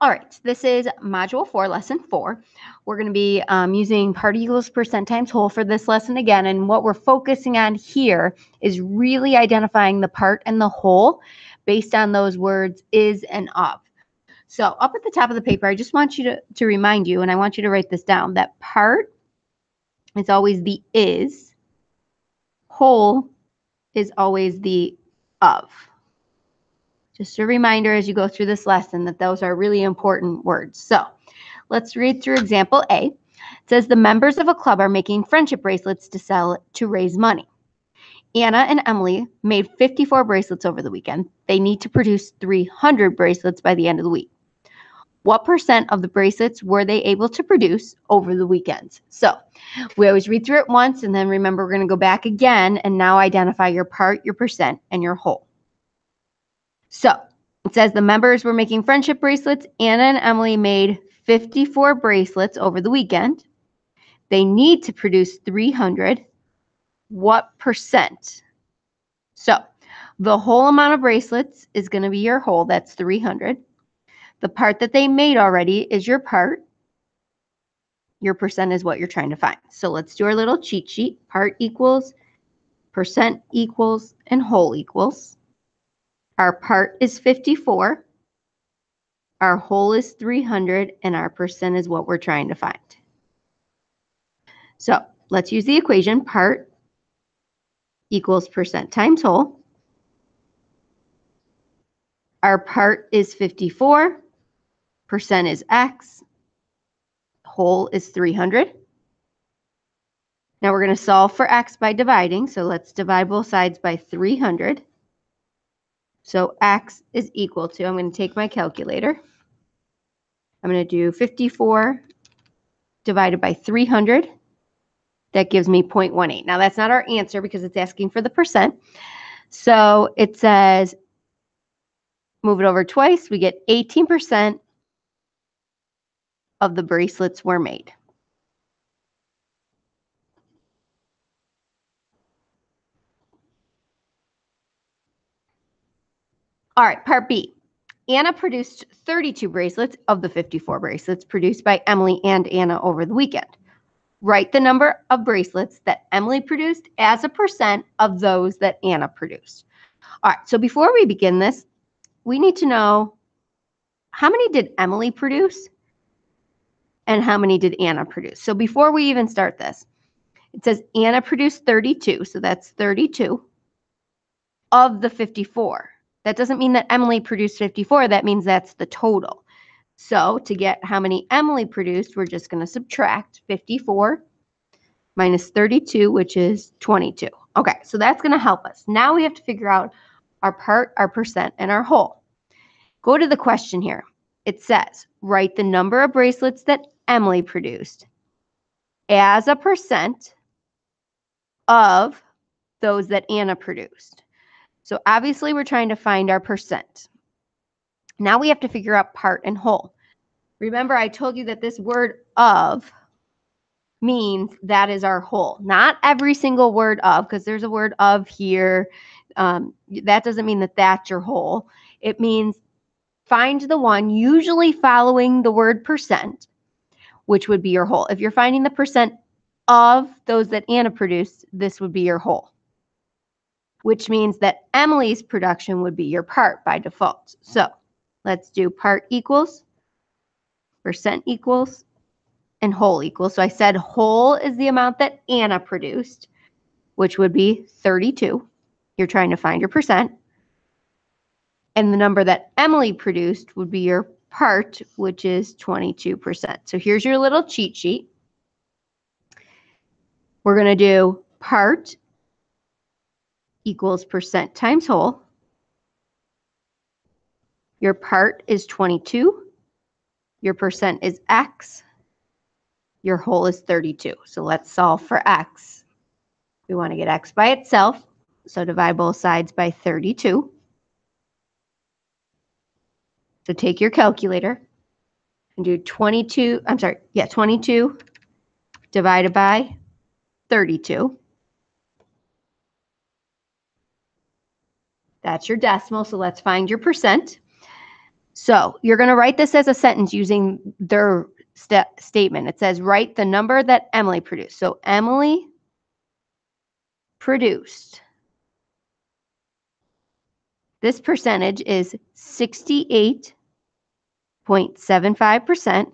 All right, so this is Module 4, Lesson 4. We're going to be using part equals percent times whole for this lesson again, and what we're focusing on here is really identifying the part and the whole based on those words is and of. So up at the top of the paper, I just want you to remind you, and I want you to write this down, that part is always the is, whole is always the of. Just a reminder as you go through this lesson that those are really important words. So let's read through example A. It says the members of a club are making friendship bracelets to sell to raise money. Anna and Emily made 54 bracelets over the weekend. They need to produce 300 bracelets by the end of the week. What percent of the bracelets were they able to produce over the weekends? So we always read through it once, and then remember we're going to go back again and now identify your part, your percent, and your whole. So it says the members were making friendship bracelets. Anna and Emily made 54 bracelets over the weekend. They need to produce 300. What percent? So the whole amount of bracelets is going to be your whole. That's 300. The part that they made already is your part. Your percent is what you're trying to find. So let's do our little cheat sheet. Part equals, percent equals, and whole equals. Our part is 54. Our whole is 300, and our percent is what we're trying to find. So let's use the equation. Part equals percent times whole. Our part is 54. Percent is X. Whole is 300. Now we're going to solve for X by dividing. So let's divide both sides by 300. So X is equal to, I'm going to take my calculator. I'm going to do 54 divided by 300. That gives me 0.18. Now that's not our answer because it's asking for the percent. So it says, move it over twice, we get 18% of the bracelets were made. All right, part B. Anna produced 32 bracelets of the 54 bracelets produced by Emily and Anna over the weekend. Write the number of bracelets that Emily produced as a percent of those that Anna produced. All right, so before we begin this, we need to know how many did Emily produce and how many did Anna produce. So before we even start this, it says Anna produced 32, so that's 32 of the 54. That doesn't mean that Emily produced 54. That means that's the total. So to get how many Emily produced, we're just going to subtract 54 minus 32, which is 22. Okay, so that's going to help us. Now we have to figure out our part, our percent, and our whole. Go to the question here. It says, write the number of bracelets that Emily produced as a percent of those that Anna produced. So obviously we're trying to find our percent. Now we have to figure out part and whole. Remember, I told you that this word of means that is our whole. Not every single word of, because there's a word of here. That doesn't mean that that's your whole. It means find the one usually following the word percent, which would be your whole. If you're finding the percent of those that Anna produced, this would be your whole, which means that Emily's production would be your part by default. So let's do part equals, percent equals, and whole equals. So I said whole is the amount that Anna produced, which would be 32. You're trying to find your percent. And the number that Emily produced would be your part, which is 22%. So here's your little cheat sheet. We're going to do part equals percent times whole. Your part is 22. Your percent is X. Your whole is 32. So let's solve for X. We want to get X by itself. So divide both sides by 32. So take your calculator and do 22 divided by 32. That's your decimal, so let's find your percent. So you're going to write this as a sentence using their statement. It says, write the number that Emily produced. So Emily produced. This percentage is 68.75%.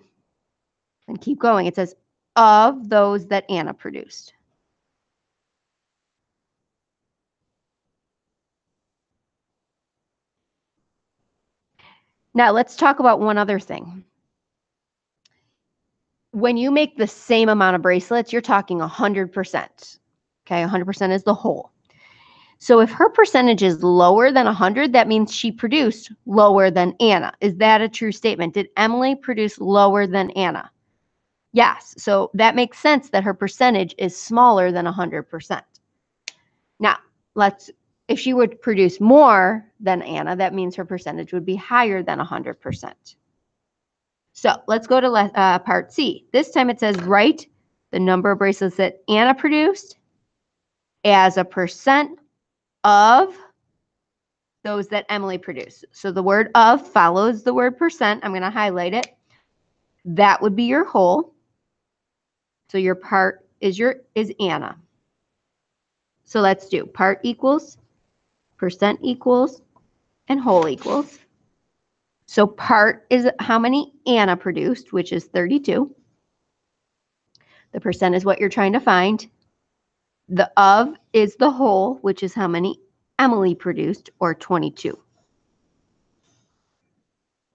And keep going. It says, of those that Anna produced. Now let's talk about one other thing. When you make the same amount of bracelets, you're talking 100%. Okay, 100% is the whole. So if her percentage is lower than 100, that means she produced lower than Anna. Is that a true statement? Did Emily produce lower than Anna? Yes. So that makes sense that her percentage is smaller than 100%. Now, if she would produce more than Anna, that means her percentage would be higher than 100%. So let's go to part C. This time it says, write the number of bracelets that Anna produced as a percent of those that Emily produced. So the word of follows the word percent. I'm going to highlight it. That would be your whole. So your part is Anna. So let's do part equals, percent equals, and whole equals. So part is how many Anna produced, which is 32. The percent is what you're trying to find. The of is the whole, which is how many Emily produced, or 22.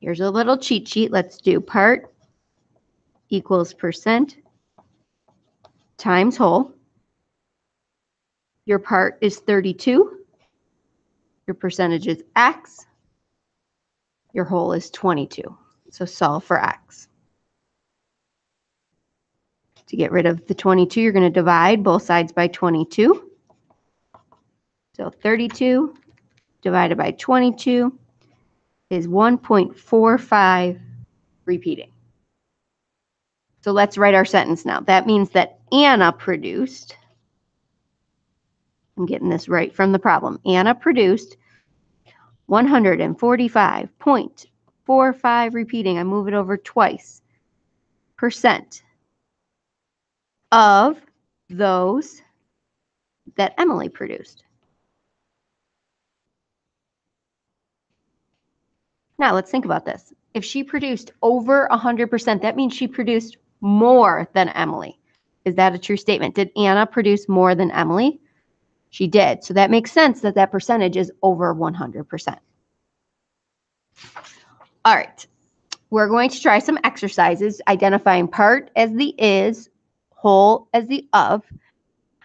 Here's a little cheat sheet. Let's do part equals percent times whole. Your part is 32. Your percentage is X. Your whole is 22. So solve for X. To get rid of the 22, you're going to divide both sides by 22. So 32 divided by 22 is 1.45 repeating. So let's write our sentence now. That means that Anna produced, I'm getting this right from the problem, Anna produced 145.45 repeating, I move it over twice, percent of those that Emily produced. Now let's think about this. If she produced over 100%, that means she produced more than Emily. Is that a true statement? Did Anna produce more than Emily? She did. So that makes sense that that percentage is over 100%. All right. We're going to try some exercises identifying part as the is, whole as the of.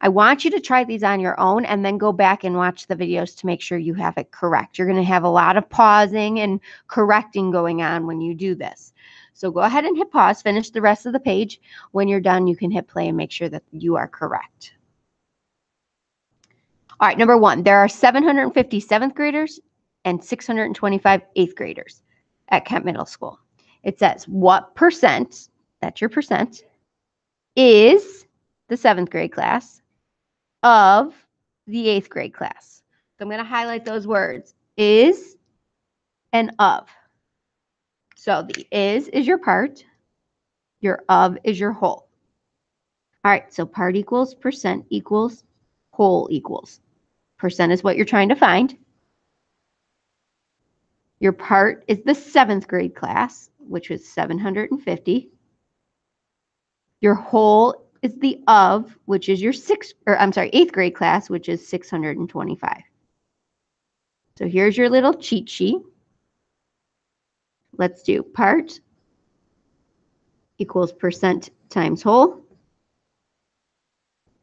I want you to try these on your own and then go back and watch the videos to make sure you have it correct. You're going to have a lot of pausing and correcting going on when you do this. So go ahead and hit pause, finish the rest of the page. When you're done, you can hit play and make sure that you are correct. All right, number one, there are 750 7th graders and 625 8th graders at Kent Middle School. It says, what percent, that's your percent, is the 7th grade class of the 8th grade class? So I'm going to highlight those words, is and of. So the is your part, your of is your whole. All right, so part equals, percent equals, whole equals. Percent is what you're trying to find. Your part is the 7th grade class, which was 750. Your whole is the of, which is your 8th grade class, which is 625. So here's your little cheat sheet. Let's do part equals percent times whole.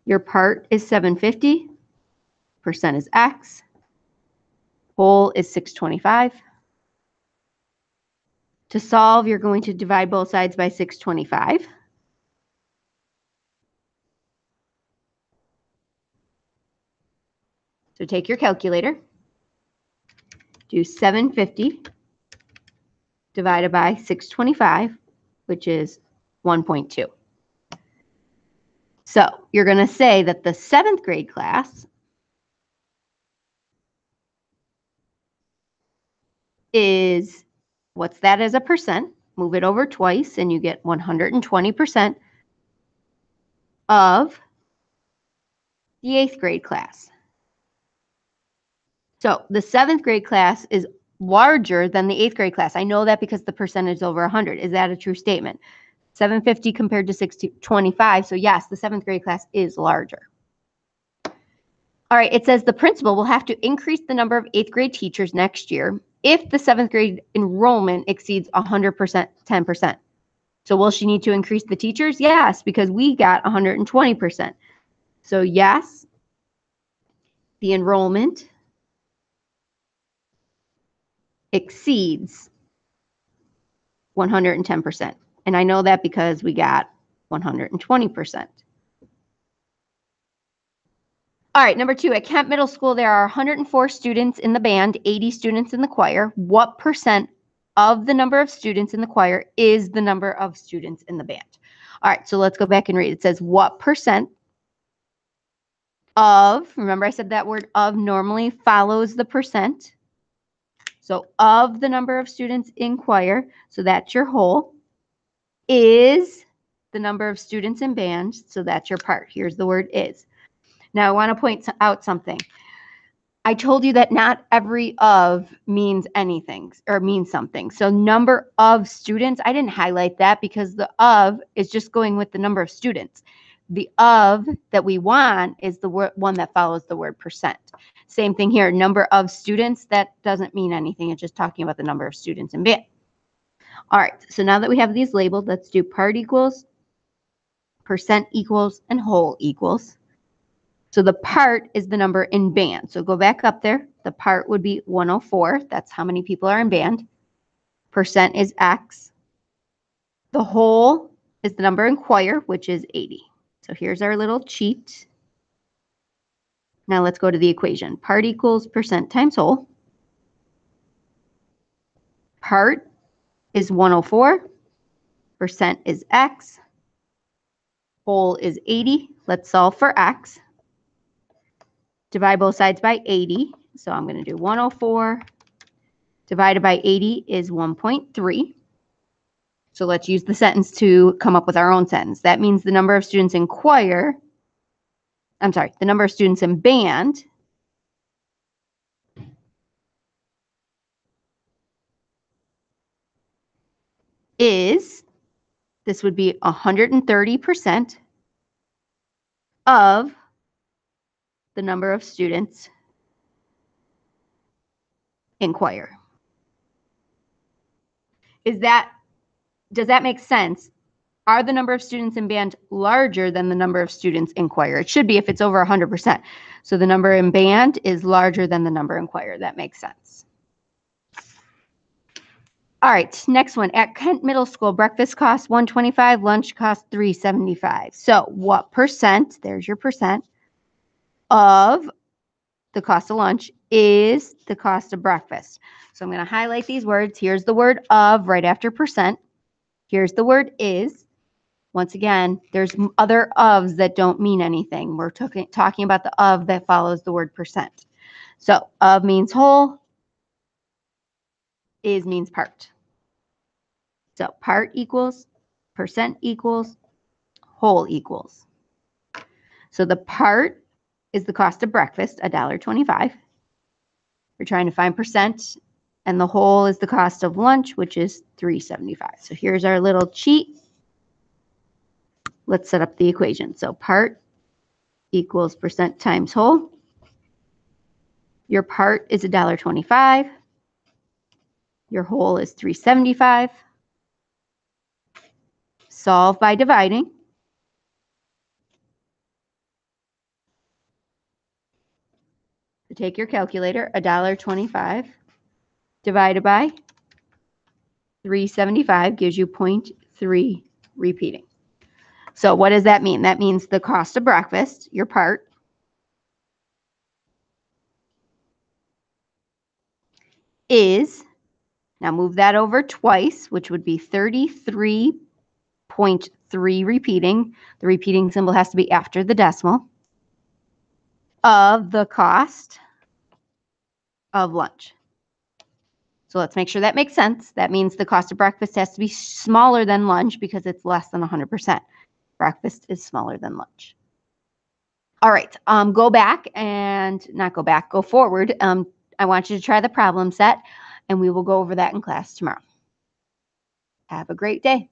Your part is 750. Percent is X. Whole is 625. To solve, you're going to divide both sides by 625. So take your calculator, do 750 divided by 625, which is 1.2. So you're going to say that the 7th grade class is What's that as a percent? Move it over twice and you get 120% of the 8th grade class. So the 7th grade class is larger than the 8th grade class. I know that because the percentage is over 100. Is that a true statement? 750 compared to 625. So yes, the 7th grade class is larger. All right, it says the principal will have to increase the number of 8th grade teachers next year if the 7th grade enrollment exceeds 100%, 10%. So will she need to increase the teachers? Yes, because we got 120%. So yes, the enrollment exceeds 110%. And I know that because we got 120%. All right, number 2, at Kent Middle School, there are 104 students in the band, 80 students in the choir. What percent of the number of students in the choir is the number of students in the band? All right, so let's go back and read. It says what percent of, remember I said that word of normally follows the percent. So of the number of students in choir, so that's your whole, is the number of students in band, so that's your part. Here's the word is. Now I want to point out something. I told you that not every of means anything or means something. So number of students, I didn't highlight that because the of is just going with the number of students. The of that we want is the one that follows the word percent. Same thing here, number of students, that doesn't mean anything. It's just talking about the number of students in band. All right, so now that we have these labeled, let's do part equals, percent equals, and whole equals. So the part is the number in band. So go back up there. The part would be 104. That's how many people are in band. Percent is X. The whole is the number in choir, which is 80. So here's our little cheat. Now let's go to the equation. Part equals percent times whole. Part is 104. Percent is X. Whole is 80. Let's solve for X. Divide both sides by 80. So I'm going to do 104 divided by 80 is 1.3. So let's use the sentence to come up with our own sentence. That means the number of students in choir, the number of students in band is, this would be 130% of the number of students in choir. Does that make sense? Are the number of students in band larger than the number of students in choir? It should be if it's over 100%. So the number in band is larger than the number in choir. That makes sense. All right, next one. At Kent Middle School, breakfast costs $1.25, lunch costs $3.75. So what percent, there's your percent, of the cost of lunch is the cost of breakfast? So I'm going to highlight these words. Here's the word of right after percent. Here's the word is. Once again, there's other ofs that don't mean anything. We're talking about the of that follows the word percent. So of means whole, is means part. So part equals, percent equals, whole equals. So the part is the cost of breakfast, $1.25. We're trying to find percent, and the whole is the cost of lunch, which is $3.75. So here's our little cheat. Let's set up the equation. So part equals percent times whole. Your part is $1.25. Your whole is $3.75. Solve by dividing. So take your calculator, $1.25 divided by 375 gives you 0.3 repeating. So what does that mean? That means the cost of breakfast, your part, is, now move that over twice, which would be 33.3 repeating. The repeating symbol has to be after the decimal, of the cost of lunch. So let's make sure that makes sense. That means the cost of breakfast has to be smaller than lunch because it's less than 100%. Breakfast is smaller than lunch. All right, go back and not go back, go forward. I want you to try the problem set, and we will go over that in class tomorrow. Have a great day.